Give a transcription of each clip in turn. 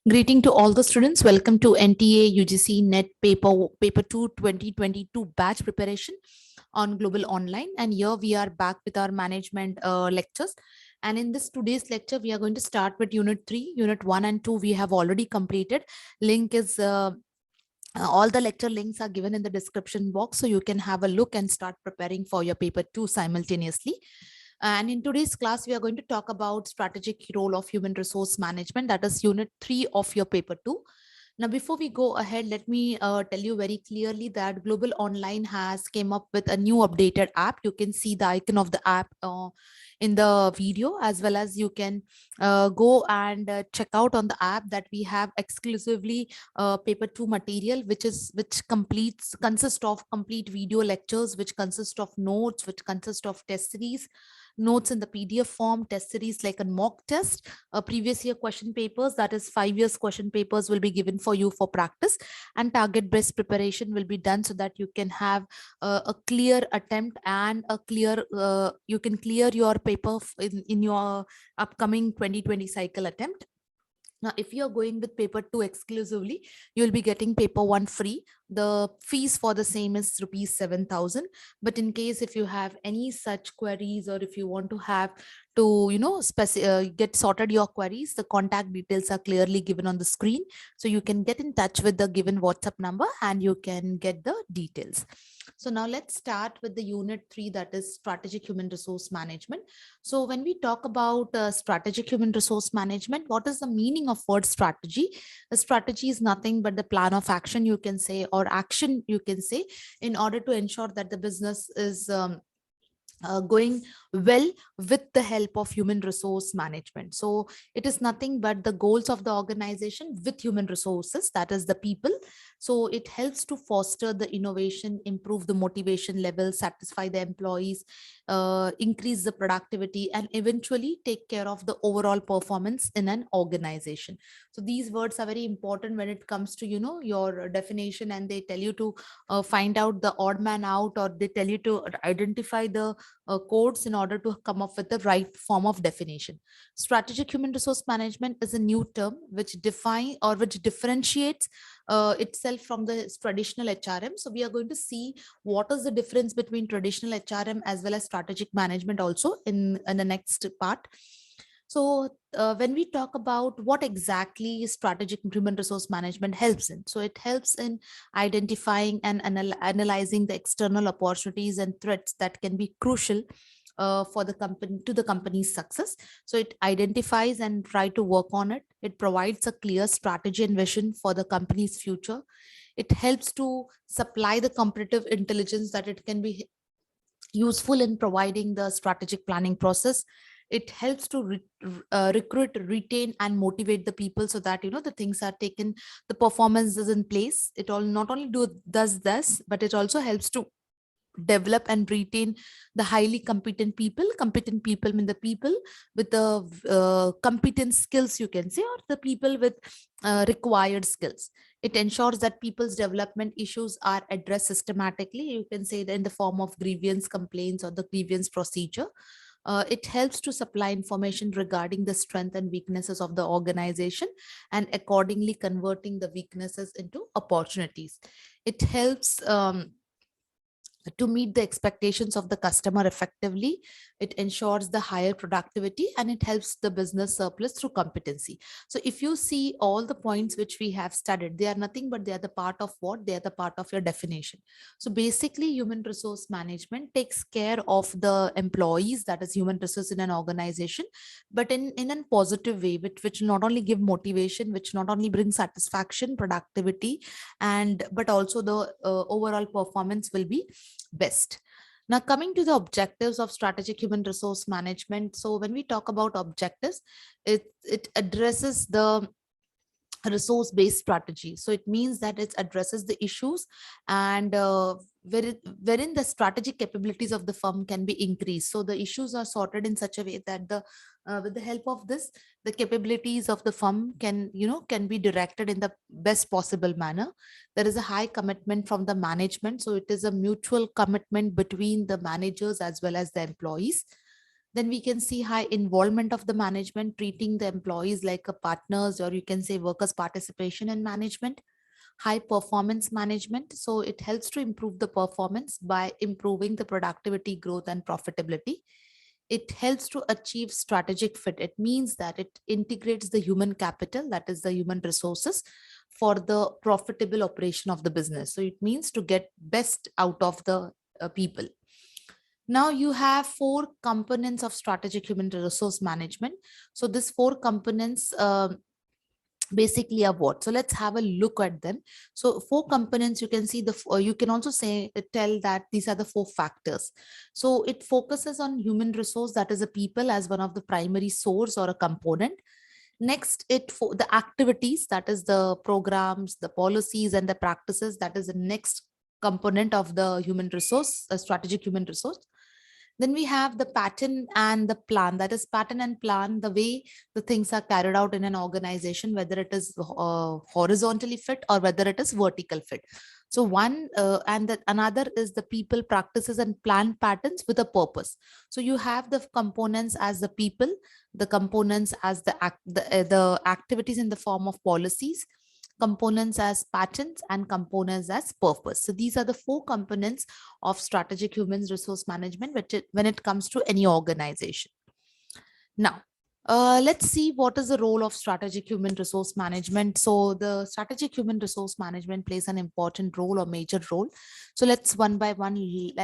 Greeting to all the students. Welcome to NTA UGC Net Paper 2 2022 batch preparation on Global Online. And here we are back with our management lectures. And in this today's lecture, we are going to start with Unit 3. Unit 1 and 2 we have already completed. Link is all the lecture links are given in the description box, so you can have a look and start preparing for your paper 2 simultaneously. And in today's class, we are going to talk about strategic role of human resource management. That is Unit 3 of your paper 2. Now, before we go ahead, let me tell you very clearly that Global Online has came up with a new updated app. You can see the icon of the app in the video, as well as you can go and check out on the app that we have exclusively paper 2 material, which consists of complete video lectures, which consist of notes, which consist of test series, notes in the PDF form, test series like a mock test, previous year question papers, that is 5 years question papers will be given for you for practice, and target based preparation will be done so that you can have a clear attempt and a clear, you can clear your paper in your upcoming 2020 cycle attempt. Now, if you're going with paper 2 exclusively, you'll be getting paper 1 free. The fees for the same is rupees 7,000. But in case if you have any such queries, or if you want to have to, get sorted your queries, the contact details are clearly given on the screen. So you can get in touch with the given WhatsApp number and you can get the details. So now let's start with the Unit 3, that is strategic human resource management. So when we talk about strategic human resource management, what is the meaning of word strategy? A strategy is nothing but the plan of action, you can say, or action, you can say, in order to ensure that the business is going well with the help of human resource management. So it is nothing but the goals of the organization with human resources, that is the people. So it helps to foster the innovation, improve the motivation level, satisfy the employees, increase the productivity, and eventually take care of the overall performance in an organization. So these words are very important when it comes to your definition, and they tell you to find out the odd man out, or they tell you to identify the codes in order to come up with the right form of definition. Strategic human resource management is a new term which differentiates itself from the traditional HRM. So we are going to see what is the difference between traditional HRM as well as strategic management also in the next part. So when we talk about what exactly strategic human resource management helps in, so it helps in identifying and analyzing the external opportunities and threats that can be crucial for the company to the company's success. So it identifies and try to work on it. It provides a clear strategy and vision for the company's future. It helps to supply the competitive intelligence that it can be useful in providing the strategic planning process. It helps to recruit, retain, and motivate the people so that the things are taken, the performance is in place. It all not only does this, but it also helps to develop and retain the highly competent people. Competent people mean the people with the competent skills, you can say, or the people with required skills. It ensures that people's development issues are addressed systematically, you can say, that in the form of grievance complaints or the grievance procedure. It helps to supply information regarding the strength and weaknesses of the organization, and accordingly converting the weaknesses into opportunities. It helps to meet the expectations of the customer effectively. It ensures the higher productivity, and it helps the business surplus through competency. So if you see all the points which we have studied, they are nothing but they are the part of what? They are the part of your definition. So basically, human resource management takes care of the employees, that is human resource in an organization, but in a positive way, which not only give motivation, which not only bring satisfaction, productivity, and but also the overall performance will be best. Now, coming to the objectives of strategic human resource management. So when we talk about objectives, it addresses the resource-based strategy. So it means that it addresses the issues, and wherein the strategic capabilities of the firm can be increased. So the issues are sorted in such a way that the with the help of this, the capabilities of the firm can be directed in the best possible manner. There is a high commitment from the management, so it is a mutual commitment between the managers as well as the employees. Then we can see high involvement of the management, treating the employees like a partners, or you can say workers' participation in management. High performance management. So it helps to improve the performance by improving the productivity, growth, and profitability. It helps to achieve strategic fit. It means that it integrates the human capital, that is the human resources, for the profitable operation of the business. So it means to get best out of the people. Now you have four components of strategic human resource management. So these four components basically are what? So let's have a look at them. So four components, you can see you can also say tell that these are the four factors. So it focuses on human resource, that is a people, as one of the primary source or a component. Next, it for the activities, that is the programs, the policies, and the practices, that is the next component of the human resource, strategic human resource. Then we have the pattern and the plan, that is pattern and plan, the way the things are carried out in an organization, whether it is horizontally fit or whether it is vertical fit. So one and the another is the people, practices, and plan patterns with a purpose. So you have the components as the people, the components as the activities in the form of policies, components as patterns, and components as purpose. So these are the four components of strategic human resource management when it comes to any organization. Now, let's see what is the role of strategic human resource management. So the strategic human resource management plays an important role or major role. So let's one by one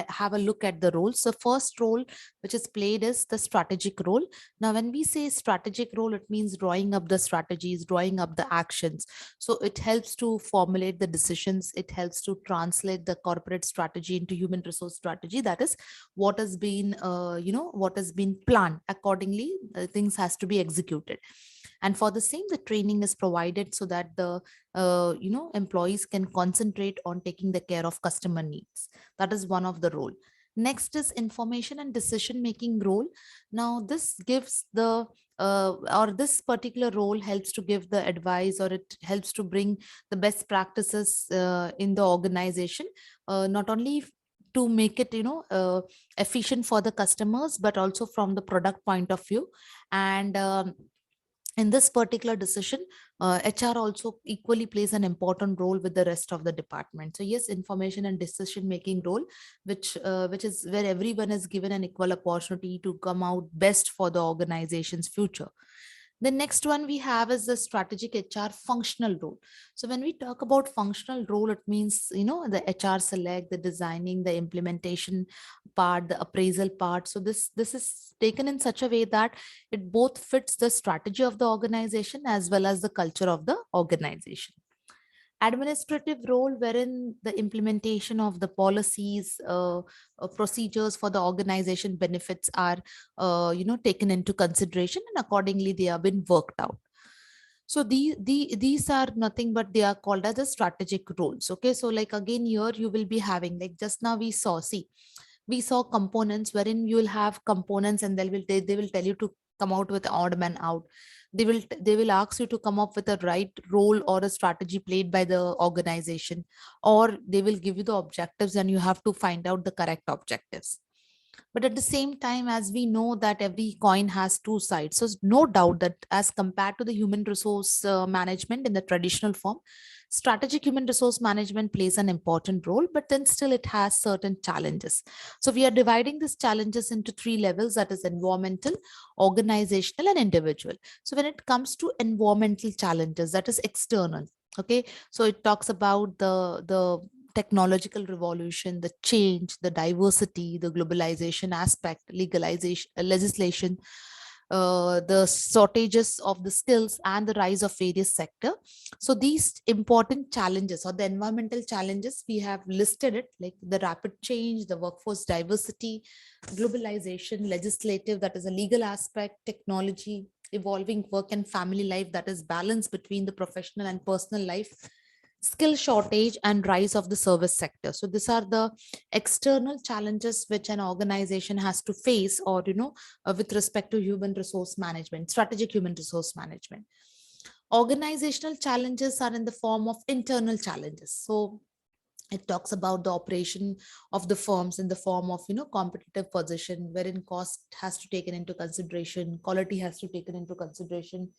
have a look at the roles. The first role which is played is the strategic role. Now, when we say strategic role, it means drawing up the strategies, drawing up the actions. So it helps to formulate the decisions. It helps to translate the corporate strategy into human resource strategy. That is what has been, what has been planned accordingly. Things has to be executed, and for the same the training is provided so that the employees can concentrate on taking the care of customer needs. That is one of the role. Next is information and decision making role. Now this gives the or this particular role helps to give the advice, or it helps to bring the best practices in the organization, not only to make it efficient for the customers, but also from the product point of view. And in this particular decision, HR also equally plays an important role with the rest of the department. So yes, information and decision making role, which is where everyone is given an equal opportunity to come out best for the organization's future. The next one we have is the strategic HR functional role. So when we talk about functional role, it means, the HR select, the designing, the implementation part, the appraisal part. So this is taken in such a way that it both fits the strategy of the organization as well as the culture of the organization. Administrative role, wherein the implementation of the policies, procedures for the organization benefits are taken into consideration, and accordingly they have been worked out. So these are nothing but they are called as the strategic roles. Okay, so like again here you will be having, like just now we saw components, wherein you will have components and they will tell you to come out with odd man out. They will ask you to come up with a right role or a strategy played by the organization, or they will give you the objectives and you have to find out the correct objectives. But at the same time, as we know that every coin has two sides, so no doubt that as compared to the human resource management in the traditional form, strategic human resource management plays an important role, but then still it has certain challenges. So we are dividing these challenges into three levels, that is environmental, organizational, and individual. So when it comes to environmental challenges, that is external. Okay, so it talks about the technological revolution, the change, the diversity, the globalization aspect, legalization, legislation, the shortages of the skills, and the rise of various sector. So these important challenges or the environmental challenges, we have listed it, like the rapid change, the workforce diversity, globalization, legislative, that is a legal aspect, technology, evolving work and family life, that is balance between the professional and personal life, skill shortage, and rise of the service sector. So these are the external challenges which an organization has to face, or with respect to human resource management, strategic human resource management. Organizational challenges are in the form of internal challenges. So It talks about the operation of the firms in the form of competitive position, wherein cost has to taken into consideration, quality has to taken into consideration,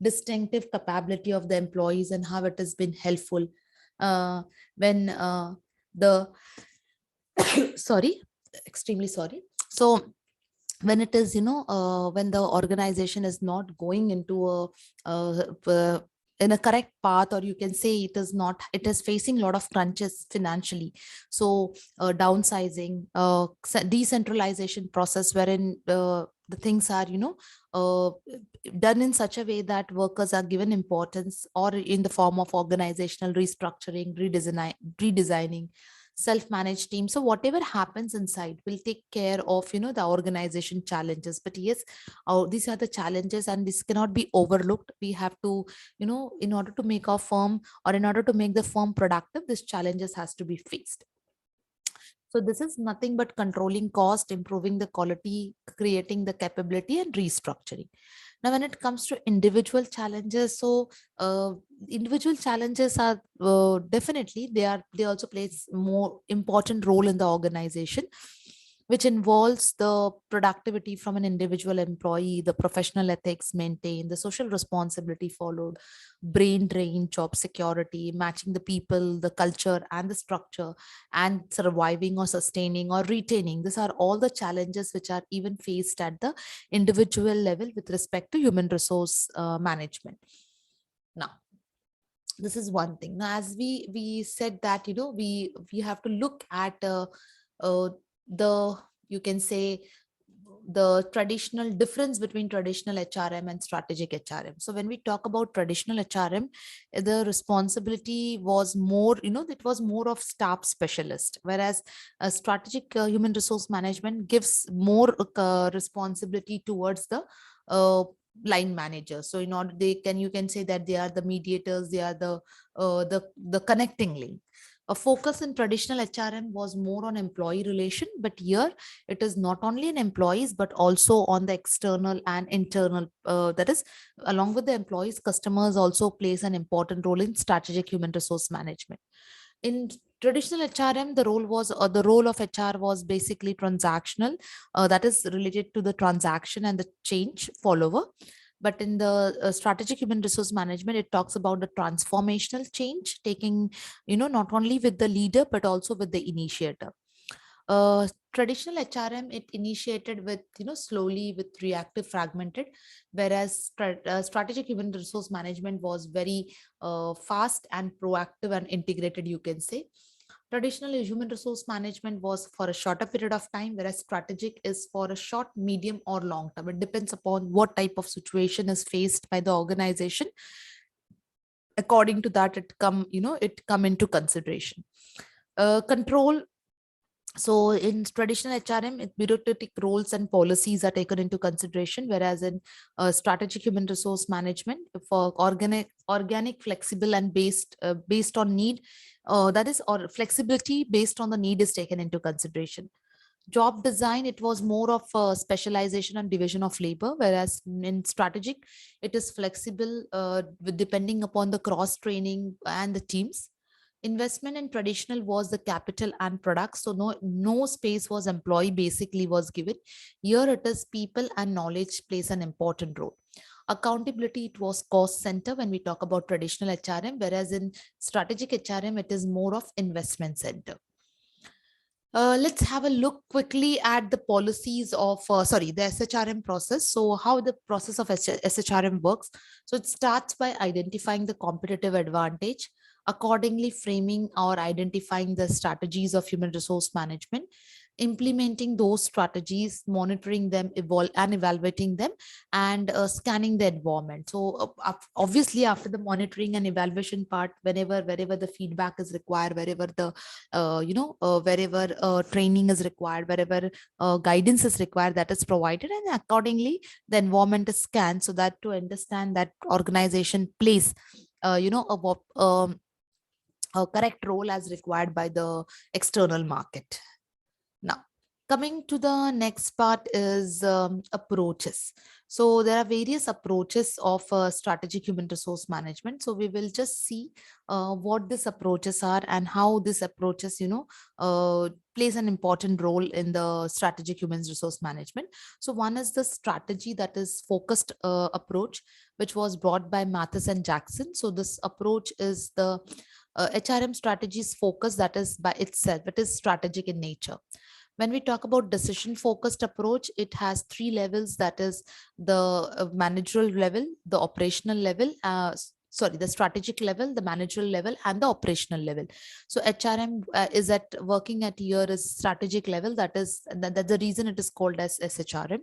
distinctive capability of the employees and how it has been helpful when the sorry, extremely sorry. So when it is when the organization is not going into in a correct path, or you can say it is not, it is facing a lot of crunches financially. So downsizing, decentralization process, wherein the things are uh, done in such a way that workers are given importance, or in the form of organizational restructuring, redesigning, self-managed team. So whatever happens inside will take care of the organization challenges. But yes, these are the challenges and this cannot be overlooked. We have to, in order to make our firm, or in order to make the firm productive, these challenges has to be faced. So this is nothing but controlling cost, improving the quality, creating the capability, and restructuring. Now, when it comes to individual challenges, so individual challenges are definitely, they also plays more important role in the organization, which involves the productivity from an individual employee, the professional ethics maintained, the social responsibility followed, brain drain, job security, matching the people, the culture, and the structure, and surviving or sustaining or retaining. These are all the challenges which are even faced at the individual level with respect to human resource management. Now, this is one thing. Now, as we said that we have to look at the, you can say, the traditional difference between traditional HRM and strategic HRM. So when we talk about traditional HRM, the responsibility was more, it was more of staff specialist, whereas strategic human resource management gives more responsibility towards the uh, line manager. So in order, they can, you can say that they are the mediators, they are the connecting link. A focus in traditional HRM was more on employee relation, but here it is not only in employees but also on the external and internal. That is, along with the employees, customers also plays an important role in strategic human resource management. In traditional HRM, the role of HR was basically transactional, that is related to the transaction and the change follower. But in the strategic human resource management, it talks about the transformational change, taking, not only with the leader but also with the initiator. Traditional HRM, it initiated with, slowly with reactive fragmented, whereas strategic human resource management was very fast and proactive and integrated, you can say. Traditional human resource management was for a shorter period of time, whereas strategic is for a short, medium, or long term. It depends upon what type of situation is faced by the organization. According to that, it come into consideration. Control. So in traditional HRM, bureaucratic roles and policies are taken into consideration, whereas in strategic human resource management, for organic, flexible, and based on need, that is, or flexibility based on the need is taken into consideration. Job design, it was more of a specialization and division of labor, whereas in strategic, it is flexible depending upon the cross training and the teams. Investment in traditional was the capital and products, so no space was employee basically was given. Here it is people and knowledge plays an important role. Accountability, it was cost center when we talk about traditional HRM, whereas in strategic HRM it is more of investment center. Let's have a look quickly at the policies of, the SHRM process. So how the process of SHRM works. So it starts by identifying the competitive advantage, accordingly framing or identifying the strategies of human resource management, implementing those strategies, monitoring them, evolve and evaluating them, and scanning the environment. So obviously after the monitoring and evaluation part, wherever the feedback is required, wherever the wherever training is required, wherever guidance is required, that is provided, and accordingly the environment is scanned, so that to understand that organization plays a correct role as required by the external market. Now, Coming to the next part is approaches. So there are various approaches of strategic human resource management. So we will just see what these approaches are and how these approaches, plays an important role in the strategic human resource management. So one is the strategy that is focused approach, which was brought by Mathis and Jackson. So this approach is the HRM strategies focus that is by itself, it is strategic in nature. When we talk about decision focused approach, it has three levels, that is the managerial level, the operational level, the strategic level, the managerial level, and the operational level. So HRM is at working at here is strategic level, that's the reason it is called as SHRM.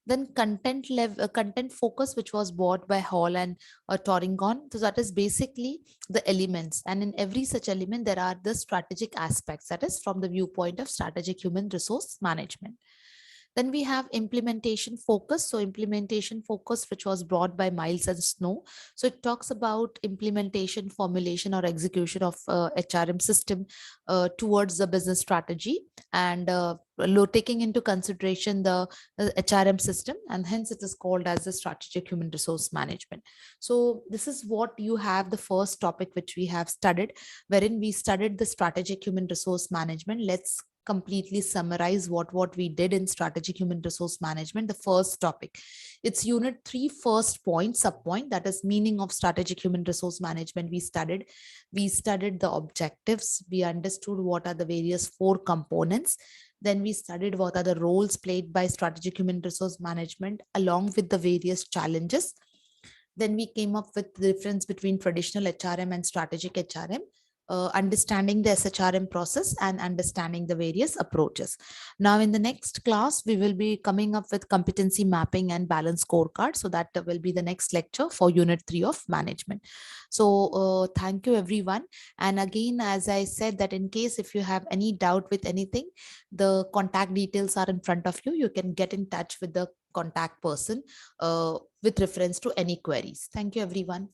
Then content focus, which was bought by Hall and Torringon. So that is basically the elements, and in every such element there are the strategic aspects, that is from the viewpoint of strategic human resource management. Then we have implementation focus. So implementation focus, which was brought by Miles and Snow. So it talks about implementation, formulation, or execution of HRM system towards the business strategy, and taking into consideration the HRM system, and hence it is called as the strategic human resource management. So this is what you have, the first topic which we have studied, wherein we studied the strategic human resource management. Let's completely summarize what we did in strategic human resource management. The first topic, it's unit 3, first point, sub point, that is meaning of strategic human resource management. We studied the objectives, we understood what are the various four components. Then we studied what are the roles played by strategic human resource management along with the various challenges. Then we came up with the difference between traditional HRM and strategic HRM, understanding the SHRM process and understanding the various approaches. Now, in the next class, we will be coming up with competency mapping and balance scorecard. So that will be the next lecture for Unit 3 of management. So thank you, everyone. And again, as I said, that in case if you have any doubt with anything, the contact details are in front of you. You can get in touch with the contact person with reference to any queries. Thank you, everyone.